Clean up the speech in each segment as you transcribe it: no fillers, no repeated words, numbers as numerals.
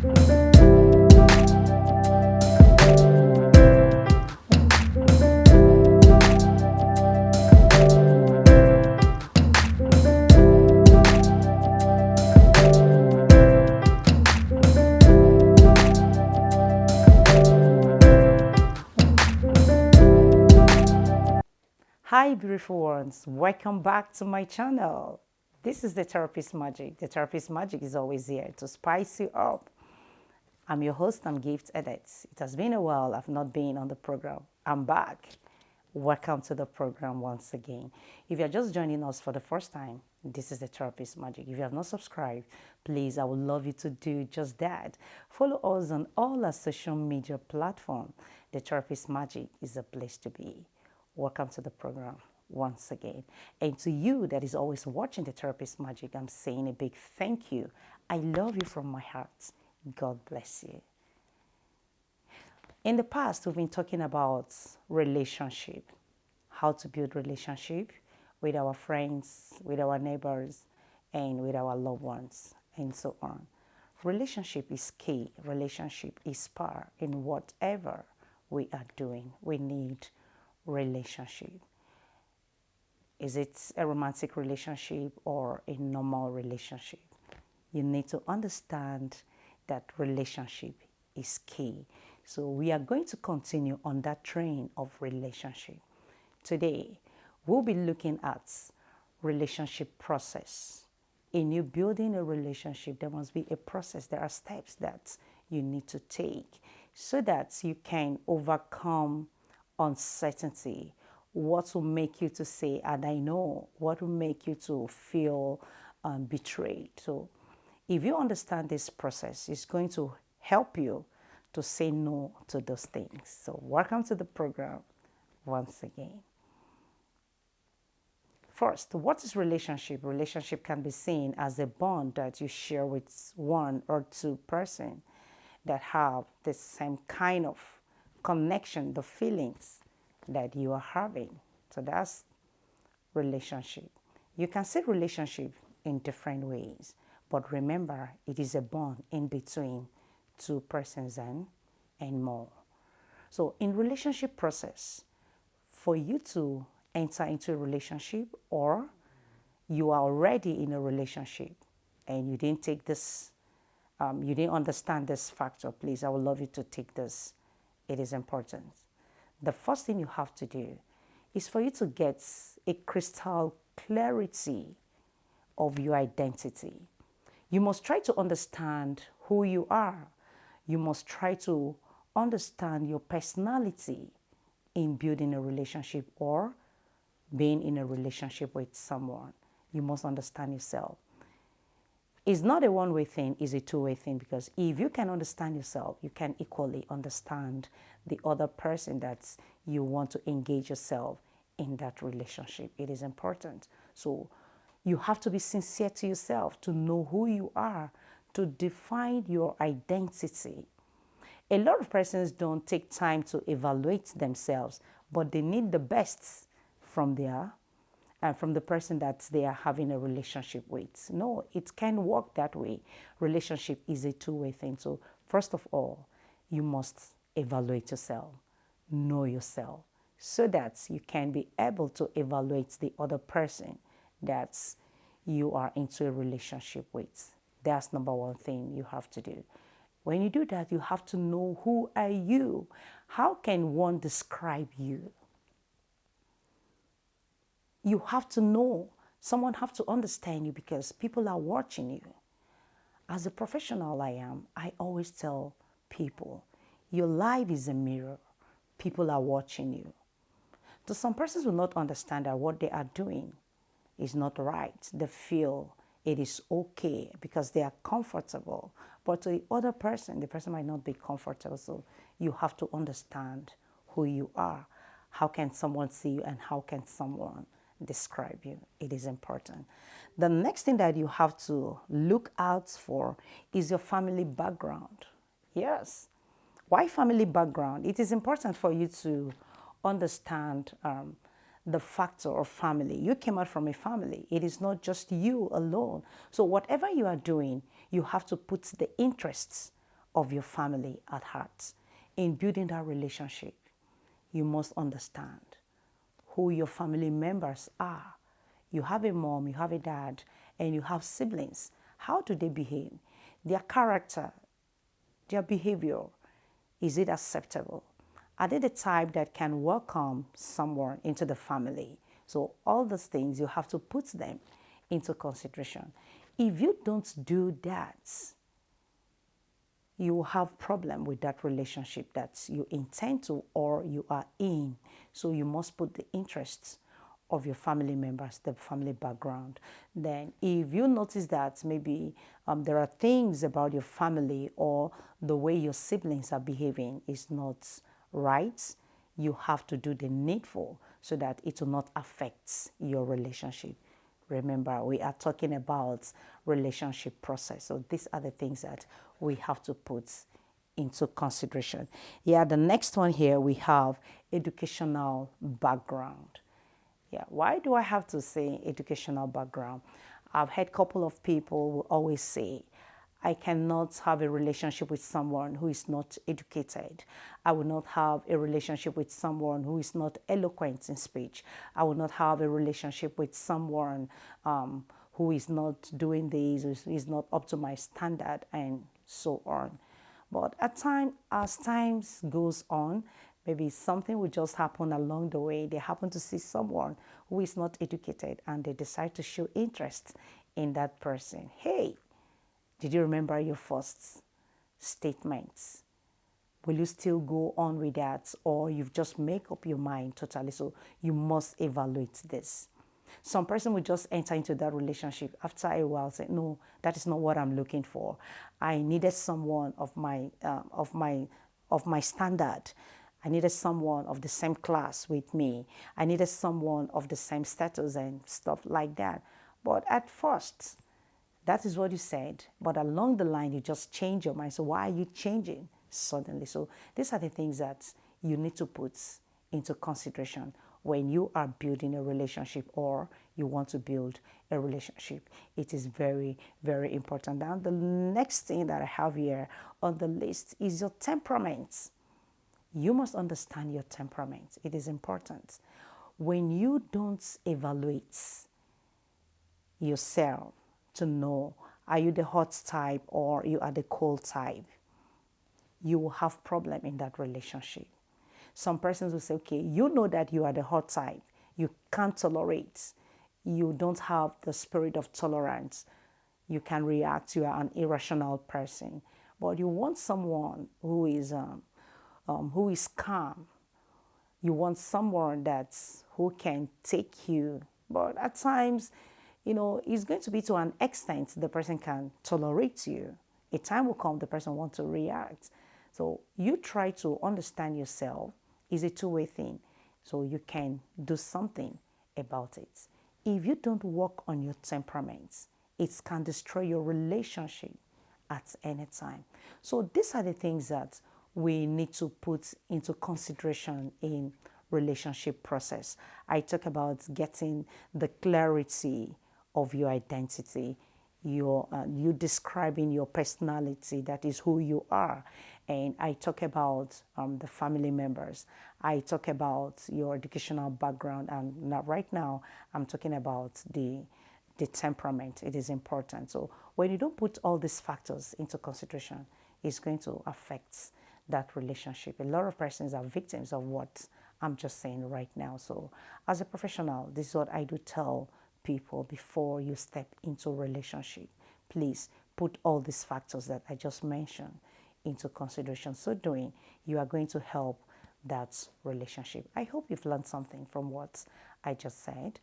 Hi beautiful ones, welcome back to my channel. This is the Therapist Magic. The Therapist Magic is always here to spice you up. I'm your host, I'm Gift Edits. It has been a while, I've not been on the program. I'm back. Welcome to the program once again. If you're just joining us for the first time, this is the Therapist Magic. If you have not subscribed, please, I would love you to do just that. Follow us on all our social media platforms. The Therapist Magic is a place to be. Welcome to the program once again. And to you that is always watching the Therapist Magic, I'm saying a big thank you. I love you from my heart. God bless you. In the past, we've been talking about relationship, how to build relationship with our friends, with our neighbors, and with our loved ones, and so on. Relationship is key. Relationship is power in whatever we are doing. We need relationship. Is it a romantic relationship or a normal relationship? You need to understand that relationship is key. So we are going to continue on that train of relationship. Today, we'll be looking at relationship process. In you building a relationship, there must be a process. There are steps that you need to take so that you can overcome uncertainty. What will make you to say, and I know, what will make you to feel betrayed. So if you understand this process, it's going to help you to say no to those things. So welcome to the program once again. First, what is relationship? Relationship can be seen as a bond that you share with one or two persons that have the same kind of connection, the feelings that you are having. So that's relationship. You can see relationship in different ways, but remember, it is a bond in between two persons and more. So in relationship process, for you to enter into a relationship, or you are already in a relationship and you didn't take this, you didn't understand this factor, please, I would love you to take this. It is important. The first thing you have to do is for you to get a crystal clarity of your identity. You must try to understand who you are. You must try to understand your personality in building a relationship or being in a relationship with someone. You must understand yourself. It's not a one-way thing, it's a two-way thing, because if you can understand yourself, you can equally understand the other person that you want to engage yourself in that relationship. It is important. So you have to be sincere to yourself, to know who you are, to define your identity. A lot of persons don't take time to evaluate themselves, but they need the best from the person that they are having a relationship with. No, it can work that way. Relationship is a two-way thing. So first of all, you must evaluate yourself, know yourself, so that you can be able to evaluate the other person that you are into a relationship with. That's number one thing you have to do. When you do that, you have to know, who are you? How can one describe you? You have to know. Someone have to understand you, because people are watching you. As a professional I am, I always tell people, your life is a mirror. People are watching you. So some persons will not understand that what they are doing is not right. They feel it is okay because they are comfortable. But to the other person, the person might not be comfortable. So you have to understand who you are. How can someone see you, and how can someone describe you? It is important. The next thing that you have to look out for is your family background. Yes. Why family background? It is important for you to understand the factor of family. You came out from a family. It is not just you alone. So whatever you are doing, you have to put the interests of your family at heart. In building that relationship, you must understand who your family members are. You have a mom, you have a dad, and you have siblings. How do they behave? Their character, their behavior, is it acceptable? Are they the type that can welcome someone into the family? So all those things, you have to put them into consideration. If you don't do that, you will have problem with that relationship that you intend to or you are in. So you must put the interests of your family members, the family background. Then if you notice that maybe there are things about your family or the way your siblings are behaving is not right, you have to do the needful so that it will not affect your relationship. Remember, we are talking about relationship process. So these are the things that we have to put into consideration. Yeah, the next one here, we have educational background. Yeah, why do I have to say educational background? I've heard a couple of people who always say, I cannot have a relationship with someone who is not educated. I will not have a relationship with someone who is not eloquent in speech. I will not have a relationship with someone who is not doing this, who is not up to my standard, and so on. But as times goes on, maybe something will just happen along the way. They happen to see someone who is not educated and they decide to show interest in that person. Hey, did you remember your first statements? Will you still go on with that, or you've just make up your mind totally? So you must evaluate this. Some person will just enter into that relationship after a while, say, no, that is not what I'm looking for. I needed someone of my standard. I needed someone of the same class with me. I needed someone of the same status and stuff like that. But at first, that is what you said, but along the line, you just change your mind. So why are you changing suddenly? So these are the things that you need to put into consideration when you are building a relationship or you want to build a relationship. It is very, very important. Now, the next thing that I have here on the list is your temperament. You must understand your temperament. It is important. When you don't evaluate yourself, to know, are you the hot type or you are the cold type, you will have problem in that relationship. Some persons will say, okay, you know that you are the hot type. You can't tolerate. You don't have the spirit of tolerance. You can react. You are an irrational person. But you want someone who is calm. You want someone who can take you. But at times, it's going to be to an extent the person can tolerate you. A time will come the person wants to react. So you try to understand yourself. It's a two-way thing. So you can do something about it. If you don't work on your temperaments, it can destroy your relationship at any time. So these are the things that we need to put into consideration in relationship process. I talk about getting the clarity of your identity, you describing your personality, that is who you are. And I talk about the family members. I talk about your educational background. And right now, I'm talking about the temperament. It is important. So when you don't put all these factors into consideration, it's going to affect that relationship. A lot of persons are victims of what I'm just saying right now. So as a professional, this is what I do tell people before you step into a relationship. Please put all these factors that I just mentioned into consideration. So doing, you are going to help that relationship. I hope you've learned something from what I just said.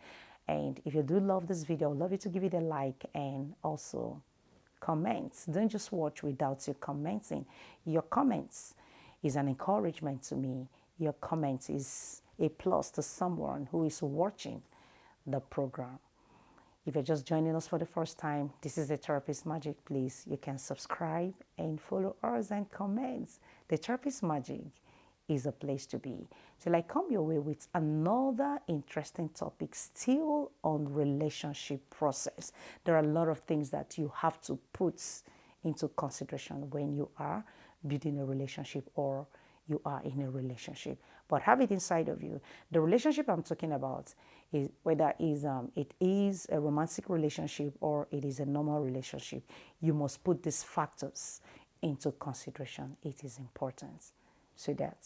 And if you do love this video, I'd love you to give it a like and also comment. Don't just watch without you commenting. Your comments is an encouragement to me. Your comment is a plus to someone who is watching the program. If you're just joining us for the first time, this is The Therapist Magic. Please, you can subscribe and follow us and comment. The Therapist Magic is a place to be. Till I come your way with another interesting topic still on relationship process. There are a lot of things that you have to put into consideration when you are building a relationship or you are in a relationship. But have it inside of you. The relationship I'm talking about is whether it is a romantic relationship or it is a normal relationship. You must put these factors into consideration. It is important so that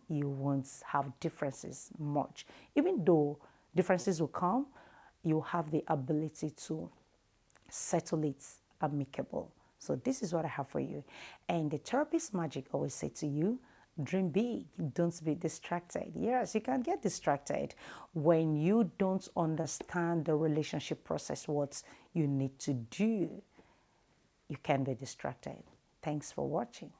you won't have differences much. Even though differences will come, you have the ability to settle it amicable. So this is what I have for you. And the therapist magic always say to you, dream big, don't be distracted. Yes, you can get distracted when you don't understand the relationship process, what you need to do. You can be distracted. Thanks for watching.